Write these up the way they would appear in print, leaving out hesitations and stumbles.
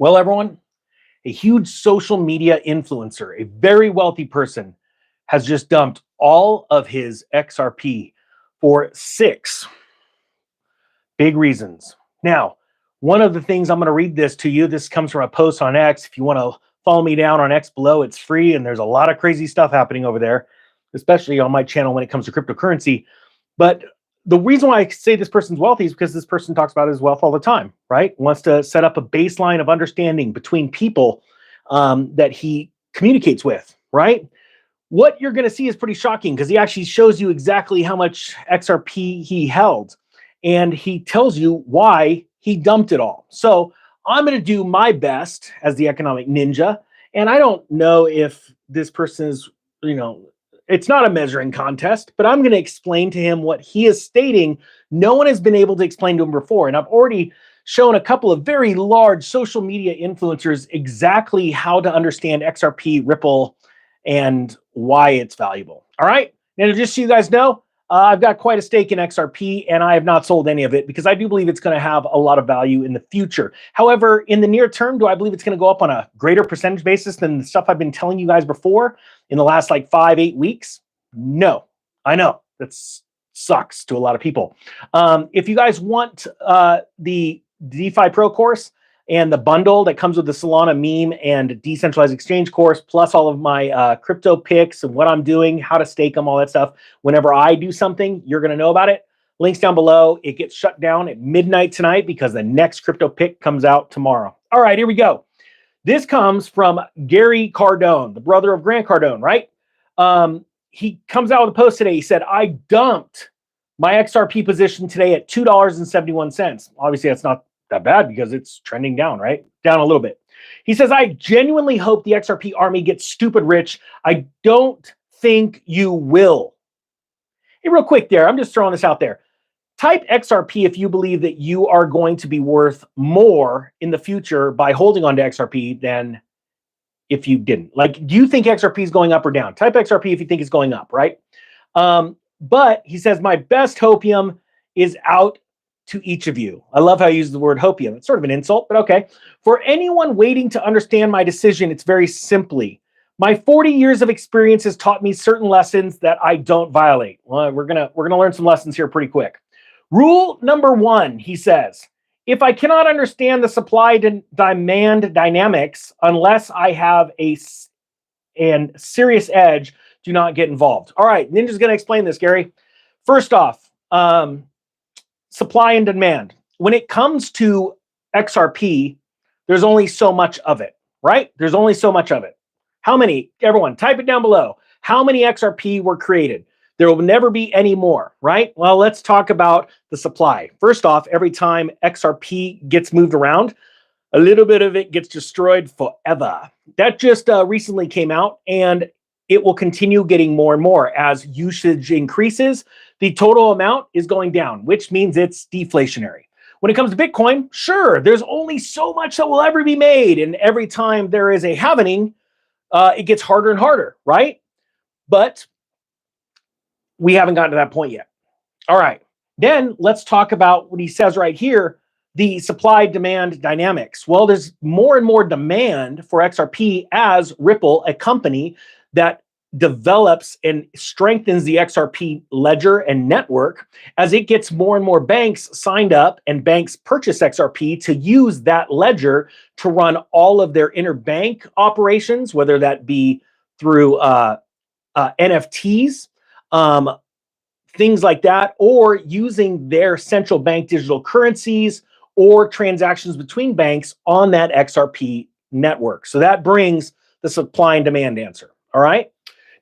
Well, everyone, a huge social media influencer, a very wealthy person, has just dumped all of his XRP for six big reasons. Now, one of the things I'm going to read this to you. This comes from a post on X. If you want to follow me down on X below, it's free, and there's a lot of crazy stuff happening over there, especially on my channel when it comes to cryptocurrency. But the reason why I say this person's wealthy is because this person talks about his wealth all the time, right? Wants to set up a baseline of understanding between people that he communicates with, right? What you're going to see is pretty shocking because he actually shows you exactly how much XRP he held, and he tells you why he dumped it all. So I'm going to do my best as the economic ninja, and I don't know if this person is, it's not a measuring contest, but I'm going to explain to him what he is stating. No one has been able to explain to him before. And I've already shown a couple of very large social media influencers exactly how to understand XRP, Ripple, and why it's valuable. All right. Now, just so you guys know, I've got quite a stake in XRP, and I have not sold any of it because I do believe it's going to have a lot of value in the future. However, in the near term, do I believe it's going to go up on a greater percentage basis than the stuff I've been telling you guys before in the last like 5-8 weeks? No. I know that sucks to a lot of people. If you guys want the DeFi Pro course and the bundle that comes with the Solana meme and decentralized exchange course, plus all of my crypto picks and what I'm doing, how to stake them, all that stuff. Whenever I do something, you're going to know about it. Links down below. It gets shut down at midnight tonight because the next crypto pick comes out tomorrow. All right, here we go. This comes from Gary Cardone, the brother of Grant Cardone, right? He comes out with a post today. He said, I dumped my XRP position today at $2.71. Obviously, that's not that bad because it's trending down, right? Down a little bit. He says, I genuinely hope the XRP army gets stupid rich. I don't think you will. Hey, real quick there, I'm just throwing this out there. Type XRP if you believe that you are going to be worth more in the future by holding on to XRP than if you didn't. Like, do you think XRP is going up or down? Type XRP if you think it's going up, right? But he says, my best hopium is out to each of you. I love how he uses the word hopium. It's sort of an insult, but okay. For anyone waiting to understand my decision, it's very simply, my 40 years of experience has taught me certain lessons that I don't violate. Well, we're gonna learn some lessons here pretty quick. Rule number 1, he says, if I cannot understand the supply and demand dynamics unless I have a serious edge, do not get involved. All right, Ninja's going to explain this, Gary. First off, supply and demand. When it comes to XRP, there's only so much of it, right? There's only so much of it. How many? Everyone, type it down below. How many XRP were created? There will never be any more, right? Well, let's talk about the supply. First off, every time XRP gets moved around, a little bit of it gets destroyed forever. That just recently came out, and it will continue getting more and more as usage increases. The total amount is going down, which means it's deflationary. When it comes to Bitcoin, sure, there's only so much that will ever be made. And every time there is a halvening, it gets harder and harder, right? But we haven't gotten to that point yet. All right. Then let's talk about what he says right here, the supply-demand dynamics. Well, there's more and more demand for XRP as Ripple, a company that develops and strengthens the XRP ledger and network, as it gets more and more banks signed up and banks purchase XRP to use that ledger to run all of their interbank operations, whether that be through NFTs, things like that, or using their central bank digital currencies or transactions between banks on that XRP network. So that brings the supply and demand answer. All right.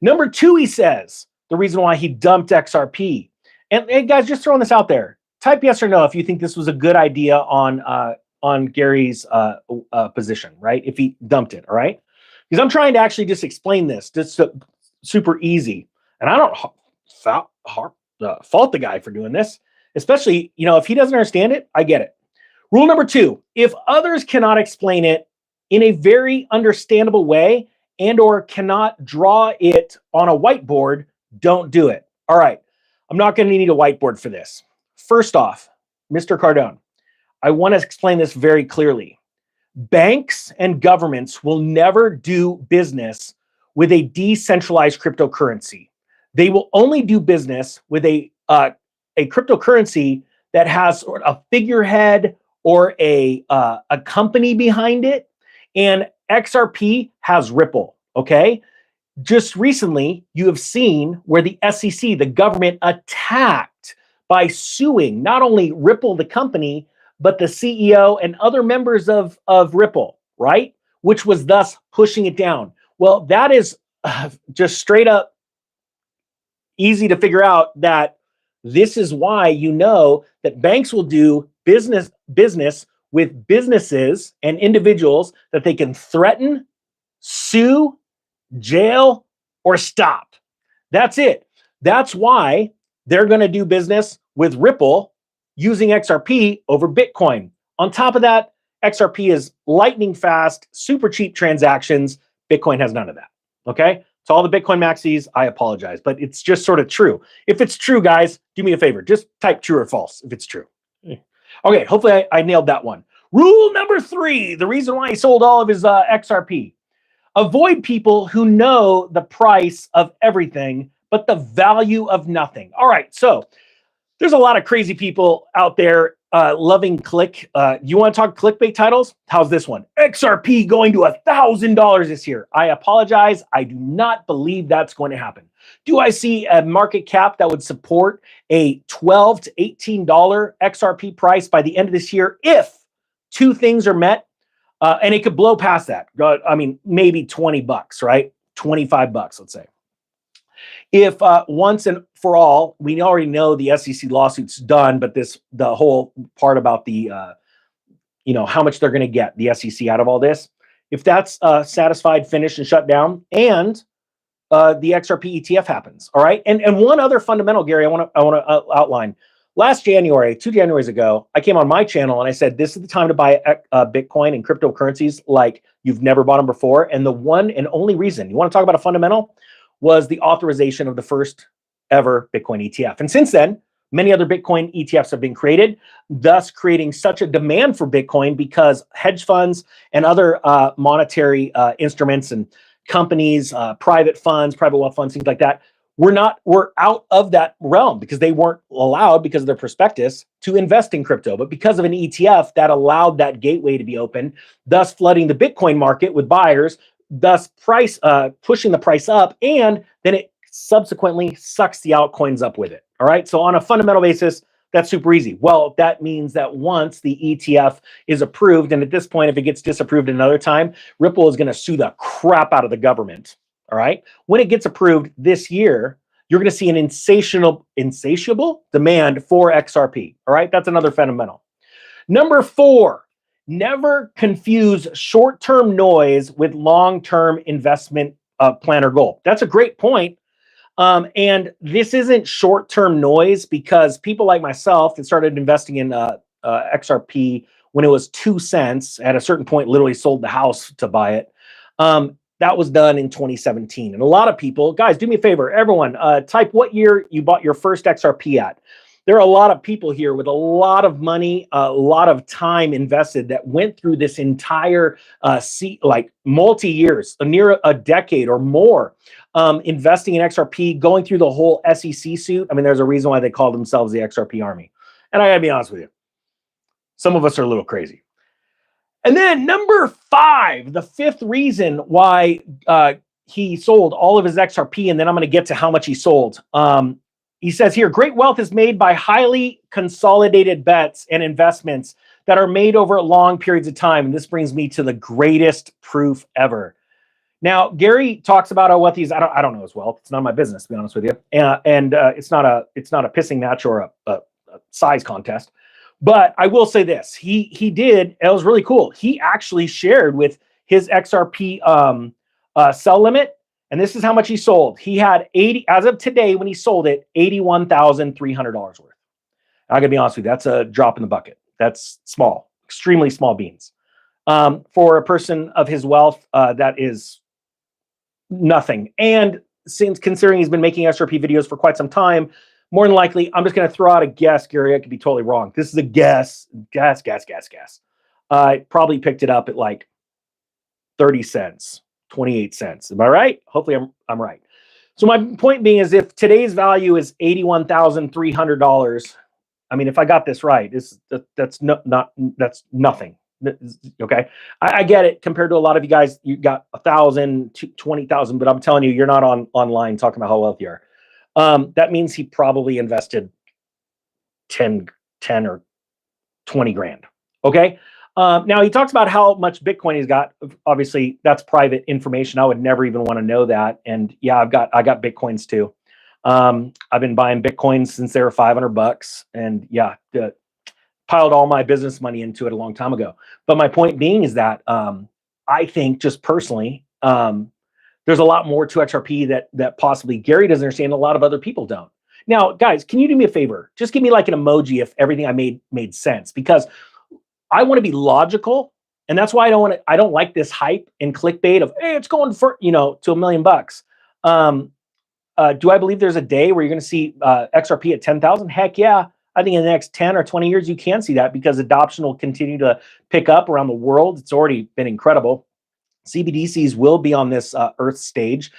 Number 2, he says, the reason why he dumped XRP. And guys, just throwing this out there. Type yes or no if you think this was a good idea on Gary's position, right? If he dumped it, all right? Because I'm trying to actually just explain this. Just super easy. And I don't fault the guy for doing this, especially, if he doesn't understand it, I get it. Rule number 2, if others cannot explain it in a very understandable way and or cannot draw it on a whiteboard, don't do it. All right, I'm not going to need a whiteboard for this. First off, Mr. Cardone, I want to explain this very clearly. Banks and governments will never do business with a decentralized cryptocurrency. They will only do business with a cryptocurrency that has sort of a figurehead or a company behind it. And XRP has Ripple. Okay. Just recently, you have seen where the SEC, the government, attacked by suing not only Ripple, the company, but the CEO and other members of Ripple, right? Which was thus pushing it down. Well, that is just straight up easy to figure out that this is why you know that banks will do business with businesses and individuals that they can threaten, sue, jail, or stop. That's it. That's why they're going to do business with Ripple using XRP over Bitcoin. On top of that, XRP is lightning fast, super cheap transactions. Bitcoin has none of that. Okay? To all the Bitcoin maxis, I apologize, but it's just sort of true. If it's true, guys, do me a favor. Just type true or false if it's true. Okay, hopefully I nailed that one. Rule number 3, the reason why he sold all of his XRP. Avoid people who know the price of everything, but the value of nothing. All right, so there's a lot of crazy people out there loving click. You want to talk clickbait titles? How's this one? XRP going to $1,000 this year. I apologize. I do not believe that's going to happen. Do I see a market cap that would support a $12 to $18 XRP price by the end of this year if two things are met? And it could blow past that. I mean, maybe $20, right? $25, let's say. If once and for all, we already know the SEC lawsuit's done, but the whole part about the, how much they're going to get, the SEC out of all this, if that's satisfied, finished, and shut down, and the XRP ETF happens, all right? And one other fundamental, Gary, I want to outline. Last January, 2 Januaries ago, I came on my channel and I said, this is the time to buy Bitcoin and cryptocurrencies like you've never bought them before. And the one and only reason, you want to talk about a fundamental, was the authorization of the first ever Bitcoin ETF. And since then, many other Bitcoin ETFs have been created, thus creating such a demand for Bitcoin because hedge funds and other monetary instruments and companies, private funds, private wealth funds, things like that, we're out of that realm because they weren't allowed because of their prospectus to invest in crypto. But because of an ETF that allowed that gateway to be open, thus flooding the Bitcoin market with buyers, thus pushing the price up, and then it subsequently sucks the altcoins up with it. All right. So on a fundamental basis, that's super easy. Well, that means that once the ETF is approved, and at this point, if it gets disapproved another time, Ripple is going to sue the crap out of the government. All right. When it gets approved this year, you're going to see an insatiable demand for XRP. All right. That's another fundamental. Number 4, never confuse short-term noise with long-term investment plan or goal. That's a great point. And this isn't short-term noise because people like myself that started investing in XRP when it was 2 cents, at a certain point, literally sold the house to buy it. That was done in 2017. And a lot of people, guys, do me a favor, everyone, type what year you bought your first XRP at. There are a lot of people here with a lot of money, a lot of time invested that went through this entire multi-years, near a decade or more, investing in XRP, going through the whole SEC suit. I mean, there's a reason why they call themselves the XRP army. And I gotta be honest with you, some of us are a little crazy. And then number 5, the 5th reason why he sold all of his XRP, and then I'm going to get to how much he sold. He says here, great wealth is made by highly consolidated bets and investments that are made over long periods of time. And this brings me to the greatest proof ever. Now, Gary talks about what these, I don't know his wealth. It's none of my business, to be honest with you. And it's not a pissing match or a size contest. But I will say this, he did, it was really cool. He actually shared with his XRP sell limit, and this is how much he sold. He had as of today when he sold it, $81,300 worth. I gotta be honest with you, that's a drop in the bucket. That's small, extremely small beans. For a person of his wealth, that is nothing. And since considering he's been making XRP videos for quite some time, more than likely, I'm just going to throw out a guess, Gary. I could be totally wrong. This is a guess. I probably picked it up at like 30 cents, 28 cents. Am I right? Hopefully I'm right. So my point being is if today's value is $81,300, I mean, if I got this right, that's that's nothing. Okay, I get it. Compared to a lot of you guys, you got 1,000 to 20,000, but I'm telling you, you're not online talking about how wealthy you are. That means he probably invested 10 or 20 grand. Okay. Now he talks about how much Bitcoin he's got. Obviously, that's private information. I would never even want to know that. And yeah, I got Bitcoins too. I've been buying Bitcoins since they were $500, and yeah, piled all my business money into it a long time ago. But my point being is that I think just personally, there's a lot more to XRP that possibly Gary doesn't understand. A lot of other people don't. Now, guys, can you do me a favor? Just give me like an emoji if everything I made sense, because I want to be logical, and that's why I don't like this hype and clickbait of, hey, it's going for, to $1 million. Do I believe there's a day where you're going to see XRP at 10,000? Heck yeah. I think in the next 10 or 20 years, you can see that because adoption will continue to pick up around the world. It's already been incredible. CBDCs will be on this Earth stage,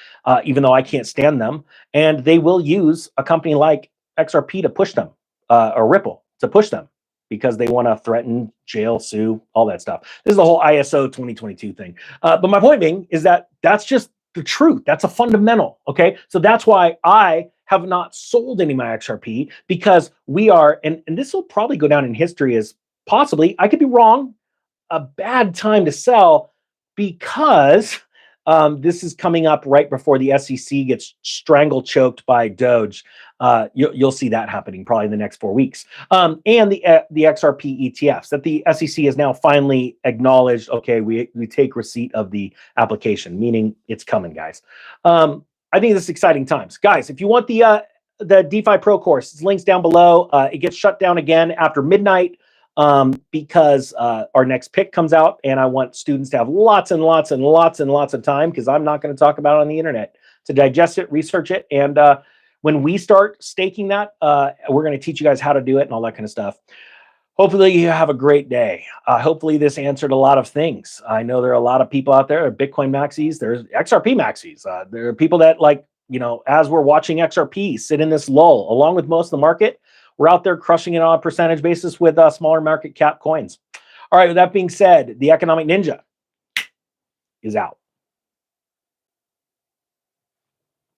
even though I can't stand them. And they will use a company like XRP to push them, or Ripple to push them, because they want to threaten, jail, sue, all that stuff. This is the whole ISO 2022 thing. But my point being is that that's just the truth. That's a fundamental. Okay. So that's why I have not sold any of my XRP, because we are, and this will probably go down in history as possibly, I could be wrong, a bad time to sell, because this is coming up right before the SEC gets strangle choked by Doge. You'll see that happening probably in the next 4 weeks. And the XRP ETFs that the SEC has now finally acknowledged. Okay, we take receipt of the application, meaning it's coming, guys. I think this is exciting times, guys. If you want the DeFi Pro course, it's links down below. It gets shut down again after midnight, because our next pick comes out, and I want students to have lots and lots and lots and lots of time, because I'm not going to talk about it on the internet, to digest it, research it. And when we start staking that, we're going to teach you guys how to do it and all that kind of stuff. Hopefully you have a great day. Hopefully this answered a lot of things. I know there are a lot of people out there, Bitcoin maxis, there's XRP maxis. There are people that, like, as we're watching XRP sit in this lull, along with most of the market, we're out there crushing it on a percentage basis with smaller market cap coins. All right, with that being said, the Economic Ninja is out.